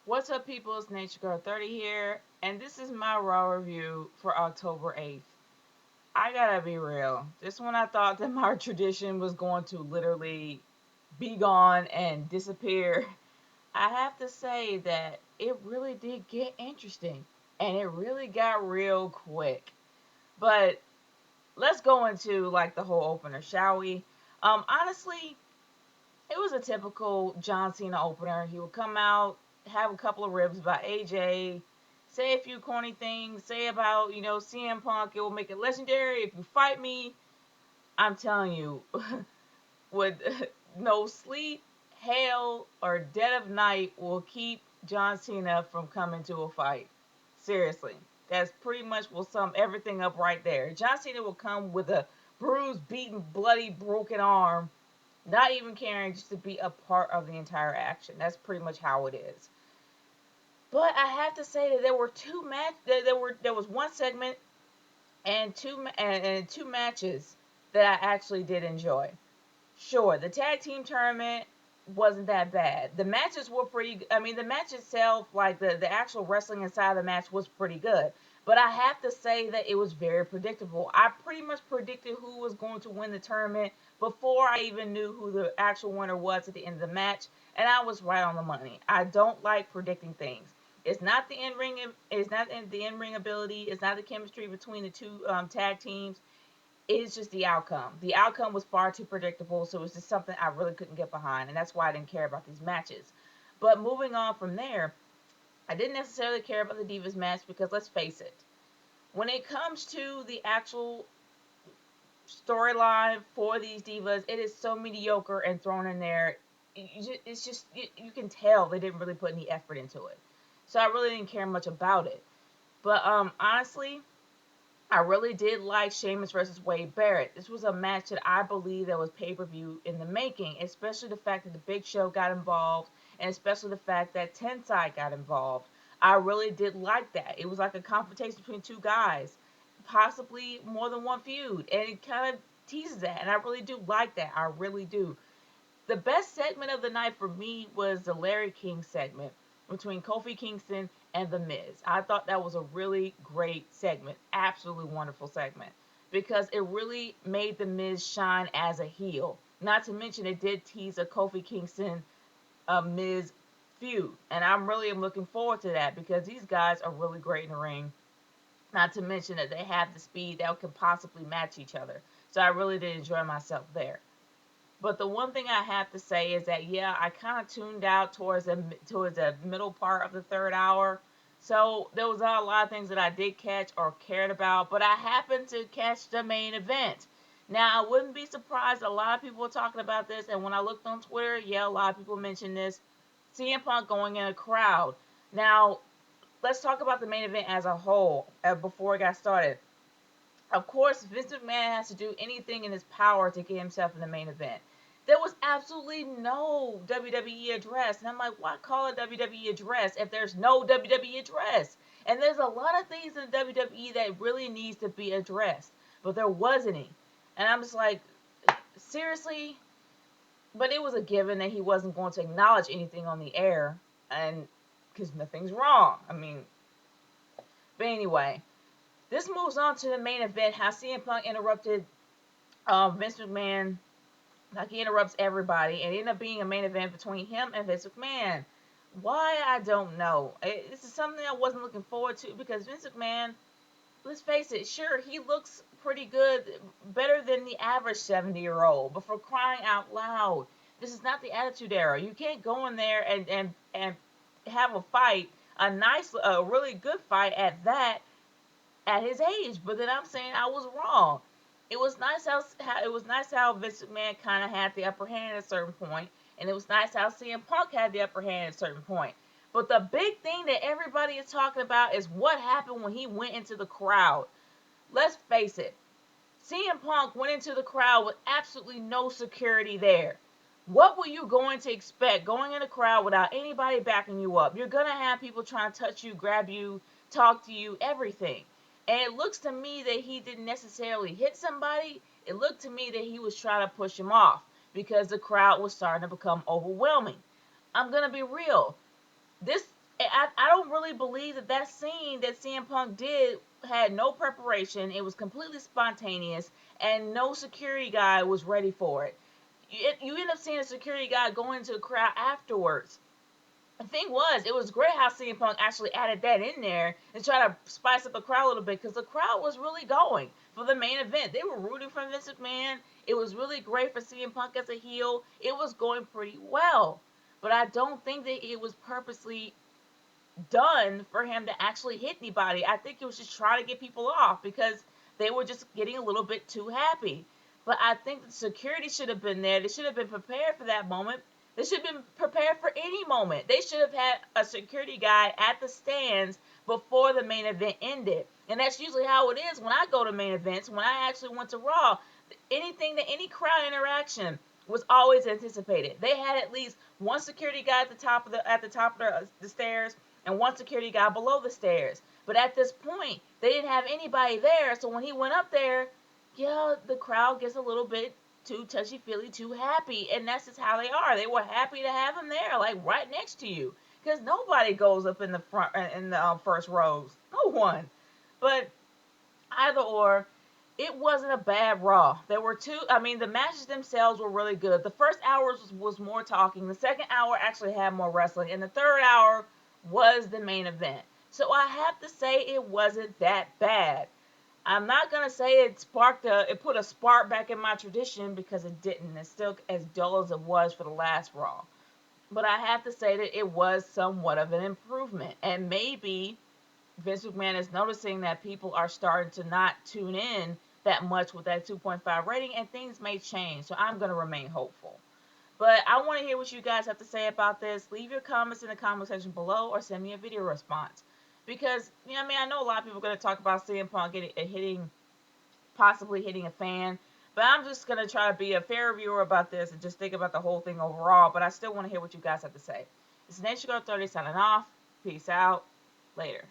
What's up, people? It's Nature Girl 30 here, and this is my Raw review for October 8th. I gotta be real. This one I thought that my tradition was going to literally be gone and disappear. I have to say that it really did get interesting, and it really got real quick. But let's go into like the whole opener, shall we? Honestly, it was a typical John Cena opener. He would come out, have a couple of ribs by AJ, say a few corny things, say about, CM Punk, it will make it legendary if you fight me. I'm telling you, with no sleep, hail, or dead of night will keep John Cena from coming to a fight. Seriously. That's pretty much will sum everything up right there. John Cena will come with a bruised, beaten, bloody, broken arm, not even caring just to be a part of the entire action. That's pretty much how it is. But I have to say that there were there was one segment and two matches that I actually did enjoy. Sure, the tag team tournament wasn't that bad. The matches were pretty. I mean, the match itself, like the actual wrestling inside of the match, was pretty good. But I have to say that it was very predictable. I pretty much predicted who was going to win the tournament before I even knew who the actual winner was at the end of the match, and I was right on the money. I don't like predicting things. It's not the in ring. It's not the in ring ability. It's not the chemistry between the two tag teams. It's just the outcome. The outcome was far too predictable, so it was just something I really couldn't get behind, and that's why I didn't care about these matches. But moving on from there, I didn't necessarily care about the Divas match because let's face it, when it comes to the actual storyline for these divas, it is so mediocre and thrown in there. It's just you can tell they didn't really put any effort into it. So I really didn't care much about it. But honestly, I really did like Sheamus versus Wade Barrett. This was a match that I believe that was pay-per-view in the making, especially the fact that the Big Show got involved, and especially the fact that Tensai got involved. I really did like that. It was like a confrontation between two guys, possibly more than one feud, and it kind of teases that, and I really do like that. I really do. The best segment of the night for me was the Larry King segment between Kofi Kingston and The Miz. I thought that was a really great segment, absolutely wonderful segment, because it really made The Miz shine as a heel. Not to mention it did tease a Kofi Kingston Miz feud, and I'm really am looking forward to that because these guys are really great in the ring. Not to mention that they have the speed that could possibly match each other. So I really did enjoy myself there. But the one thing I have to say is that yeah, I kind of tuned out towards the middle part of the third hour. So there was not a lot of things that I did catch or cared about, but I happened to catch the main event. Now I wouldn't be surprised. A lot of people were talking about this, and when I looked on Twitter, yeah, a lot of people mentioned this. CM Punk going in a crowd. Now let's talk about the main event as a whole before it got started. Of course, Vince McMahon has to do anything in his power to get himself in the main event. There was absolutely no WWE address. And I'm like, why call it WWE address if there's no WWE address? And there's a lot of things in WWE that really needs to be addressed. But there wasn't any. And I'm just like, seriously? But it was a given that he wasn't going to acknowledge anything on the air. And because nothing's wrong. I mean, but anyway, this moves on to the main event. How CM Punk interrupted Vince McMahon, like he interrupts everybody, and it ended up being a main event between him and Vince McMahon. Why, I don't know. This is something I wasn't looking forward to because Vince McMahon, let's face it, sure, he looks pretty good, better than the average 70-year-old, but for crying out loud, this is not the Attitude Era. You can't go in there and have a fight, a really good fight at that, at his age. But then I'm saying I was wrong. It was nice how Vince McMahon kind of had the upper hand at a certain point, and it was nice how CM Punk had the upper hand at a certain point. But the big thing that everybody is talking about is what happened when he went into the crowd. Let's face it, CM Punk went into the crowd with absolutely no security there. What were you going to expect going in a crowd without anybody backing you up? You're going to have people trying to touch you, grab you, talk to you, everything. And it looks to me that he didn't necessarily hit somebody. It looked to me that he was trying to push him off because the crowd was starting to become overwhelming. I'm going to be real. This I don't really believe that that scene that CM Punk did had no preparation. It was completely spontaneous, and no security guy was ready for it. You end up seeing a security guy go into the crowd afterwards. The thing was, it was great how CM Punk actually added that in there and try to spice up the crowd a little bit because the crowd was really going for the main event. They were rooting for Vince McMahon. It was really great for CM Punk as a heel. It was going pretty well. But I don't think that it was purposely done for him to actually hit anybody. I think it was just trying to get people off because they were just getting a little bit too happy. But I think the security should have been there. They should have been prepared for that moment. They should have been prepared for any moment. They should have had a security guy at the stands before the main event ended. And that's usually how it is when I go to main events. When I actually went to Raw, anything that any crowd interaction was always anticipated. They had at least one security guy at the top of the stairs and one security guy below the stairs. But at this point, they didn't have anybody there. So when he went up there, yeah, the crowd gets a little bit too touchy feely, too happy, and that's just how they are. They were happy to have him there, like right next to you, because nobody goes up in the front in the first rows. No one. But either or, it wasn't a bad Raw. There were two. I mean, the matches themselves were really good. The first hour was more talking. The second hour actually had more wrestling, and the third hour was the main event. So I have to say it wasn't that bad. I'm not gonna say it put a spark back in my tradition because it didn't. It's still as dull as it was for the last Raw. But I have to say that it was somewhat of an improvement, and maybe Vince McMahon is noticing that people are starting to not tune in that much with that 2.5 rating, and things may change. So I'm gonna remain hopeful. But I want to hear what you guys have to say about this. Leave your comments in the comment section below or send me a video response. Because, you know, I mean, I know a lot of people are going to talk about CM Punk possibly hitting a fan. But I'm just going to try to be a fair reviewer about this and just think about the whole thing overall. But I still want to hear what you guys have to say. It's Nation Girl 30 signing off. Peace out. Later.